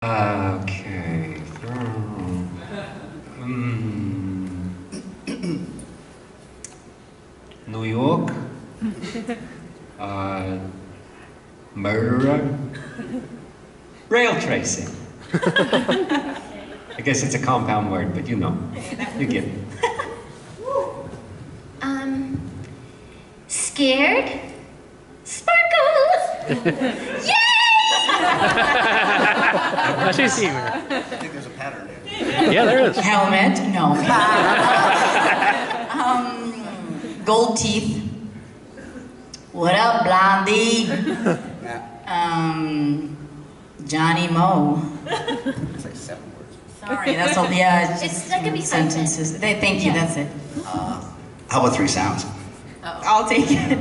Okay. New York. Murderer. Rail tracing. I guess it's a compound word, but you know. You get it. Scared? Sparkles! Yay! She's seeing her. I think there's a pattern there. Yeah, there is. Helmet? No. Gold teeth. What up, Blondie? Johnny Moe. It's like 7 words. Sorry, that's all. Yeah, It's that could be sentences. Thank you. That's it. How about 3 sounds? I'll take it.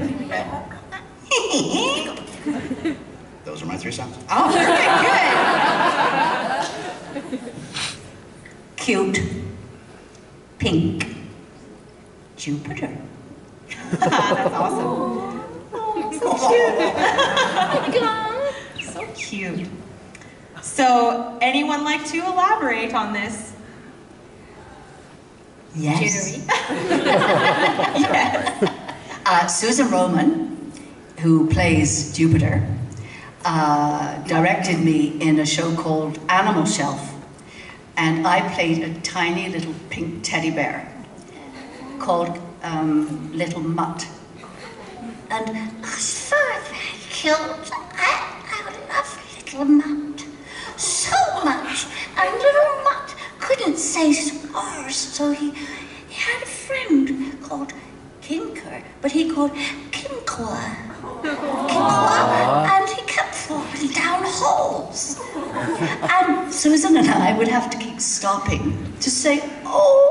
Those are my 3 sounds. Oh, okay, good. Cute. Pink. Jupiter. That's awesome. So cute. So, anyone like to elaborate on this? Yes. Yes. Susan Roman, who plays Jupiter, directed me in a show called Animal Shelf, and I played a tiny little pink teddy bear called Little Mutt. And So very cute. I love Little Mutt so much. And Little Mutt couldn't say R's, so he had a friend called Kinker, but he called Kinkor. And he kept falling down holes. And Susan and I would have to keep stopping to say, oh.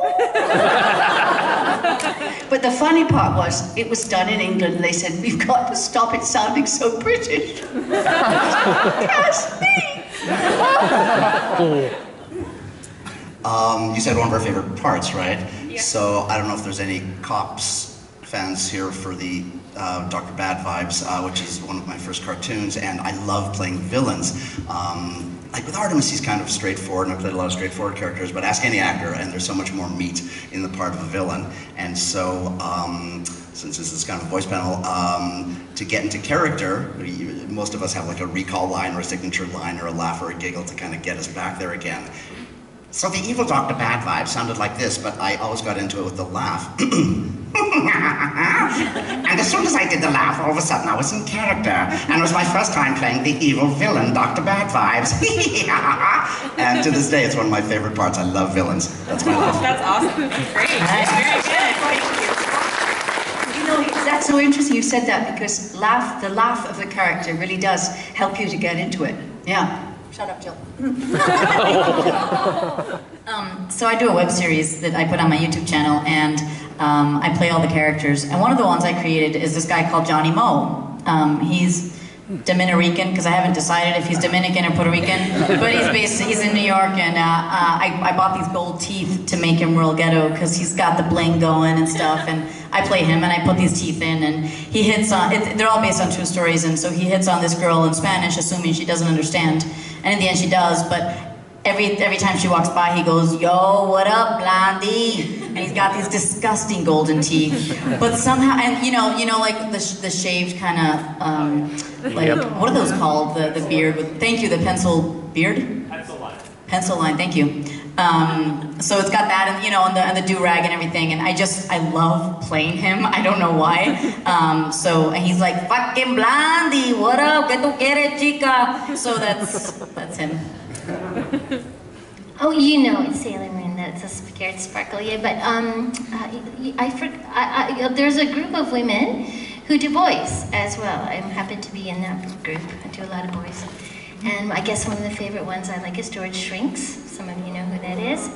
But the funny part was, it was done in England, and they said, we've got to stop it sounding so British. Yes, me. You said one of our favorite parts, right? Yeah. So I don't know if there's any Cops fans here for the Dr. Bad Vibes, which is one of my first cartoons, and I love playing villains. Like with Artemis, he's kind of straightforward, and I've played a lot of straightforward characters, but ask any actor, and there's so much more meat in the part of a villain. And so, since this is kind of a voice panel, to get into character, most of us have like a recall line or a signature line or a laugh or a giggle to kind of get us back there again. So the evil Dr. Bad Vibe sounded like this, but I always got into it with the laugh. And as soon as I did the laugh, all of a sudden I was in character. And it was my first time playing the evil villain, Dr. Bad Vibes. And to this day, it's one of my favorite parts. I love villains. That's my laugh. That's awesome. Great. Very good. You know, that's so interesting you said that, because the laugh of the character really does help you to get into it. Yeah. Shut up, Jill. So I do a web series that I put on my YouTube channel, and I play all the characters. And one of the ones I created is this guy called Johnny Moe. He's Dominican, because I haven't decided if he's Dominican or Puerto Rican, but he's in New York, and I bought these gold teeth to make him real ghetto, because he's got the bling going and stuff, and I play him, and I put these teeth in, and he hits on, they're all based on true stories, and so he hits on this girl in Spanish, assuming she doesn't understand, and in the end she does, but every time she walks by, he goes, yo, what up, Blondie? And he's got these disgusting golden teeth. But somehow, and you know, like the shaved kind of, like, what are those called? The beard with, thank you, the pencil beard? Pencil line. Pencil line, thank you. So it's got that, and you know, and the do-rag and everything, and I love playing him. I don't know why. So and he's like, fucking Blondie, what up? ¿Qué tú quieres, chica? So that's him. Oh, you know it's Sailor Moon. That's a scared sparkle, yeah. But there's a group of women who do boys as well. I happen to be in that group. I do a lot of boys, and I guess one of the favorite ones I like is George Shrinks. Some of you know who that is.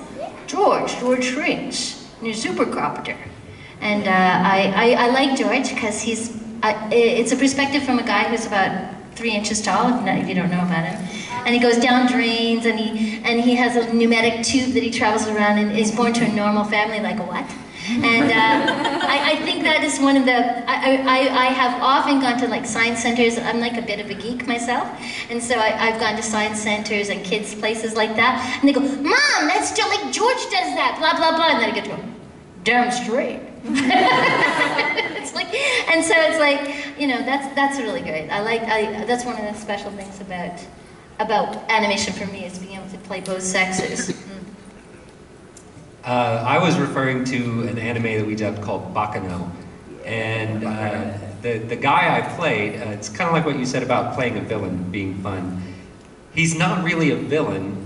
George Shrinks, your supercopter. And I like George because it's a perspective from a guy who's about 3 inches tall, if you don't know about him. And he goes down drains, and he has a pneumatic tube that he travels around, and is born to a normal family, like what? And I think that is one of the, I have often gone to like science centers. I'm like a bit of a geek myself. And so I've gone to science centers and kids' places like that. And they go, Mom, that's still like George does that, blah, blah, blah. And then I get to go, damn straight. It's like, and so it's like, you know, that's really great. That's one of the special things about animation for me, is being able to play both sexes. I was referring to an anime that we dubbed called Bakano. And the guy I played, it's kind of like what you said about playing a villain being fun. He's not really a villain,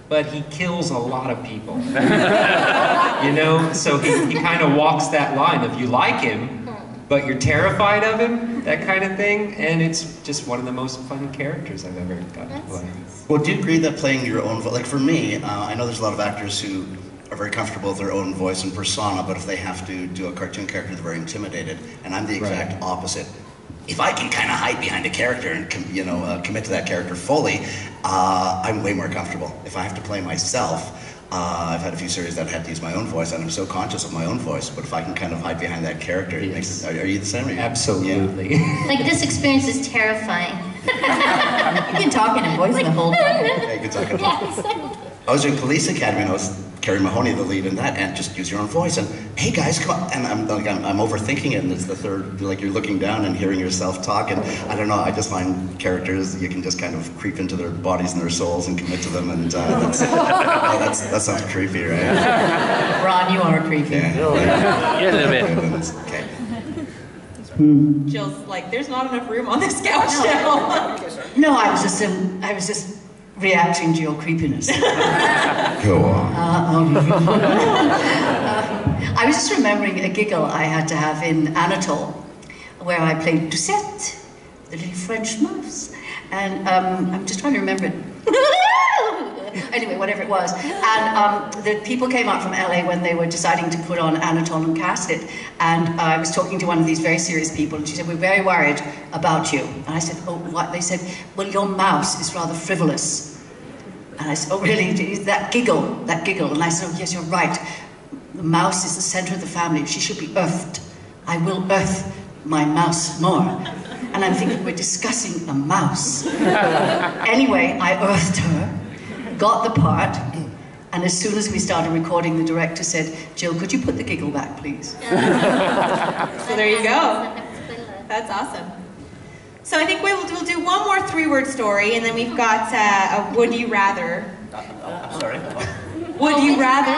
but he kills a lot of people. You know, so he kind of walks that line of you like him, but you're terrified of him, that kind of thing. And it's just one of the most fun characters I've ever gotten to play. Well, do you agree that playing your own voice, like for me, I know there's a lot of actors who are very comfortable with their own voice and persona, but if they have to do a cartoon character, they're very intimidated. And I'm the exact opposite. If I can kind of hide behind a character and commit to that character fully, I'm way more comfortable. If I have to play myself, I've had a few series that I had to use my own voice, and I'm so conscious of my own voice, but if I can kind of hide behind that character, it makes it, are you the same? Absolutely. Yeah. Like, this experience is terrifying. You can talk in a voice the whole time. Yeah, you can talk about it. I was doing Police Academy, and I was Carrie Mahoney, the lead in that, and just use your own voice. And hey guys, come on! And I'm overthinking it, and it's the third, like you're looking down and hearing yourself talk. And I don't know, I just find characters you can just kind of creep into their bodies and their souls and commit to them, and that sounds creepy, right? Ron, you are creepy. Yeah, Yeah, a little bit. Okay. Jill's like, there's not enough room on this couch now. No, I was just reacting to your creepiness. Go on. I was just remembering a giggle I had to have in Anatole, where I played Doucette, the little French mouse. And I'm just trying to remember it. Anyway, whatever it was. And the people came out from LA when they were deciding to put on Anatole and cast it. And I was talking to one of these very serious people, and she said, "We're very worried about you." And I said, "Oh, what?" They said, "Well, your mouse is rather frivolous." And I said, "Oh, really? That giggle. And I said, "Oh, yes, you're right. The mouse is the center of the family. She should be earthed. I will earth my mouse more." And I'm thinking, we're discussing a mouse. Anyway, I earthed her, got the part, and as soon as we started recording, the director said, "Jill, could you put the giggle back, please?" So there you go. That's awesome. So I think we'll do one more 3-word story, and then we've got a would you rather. Sorry. Would you rather?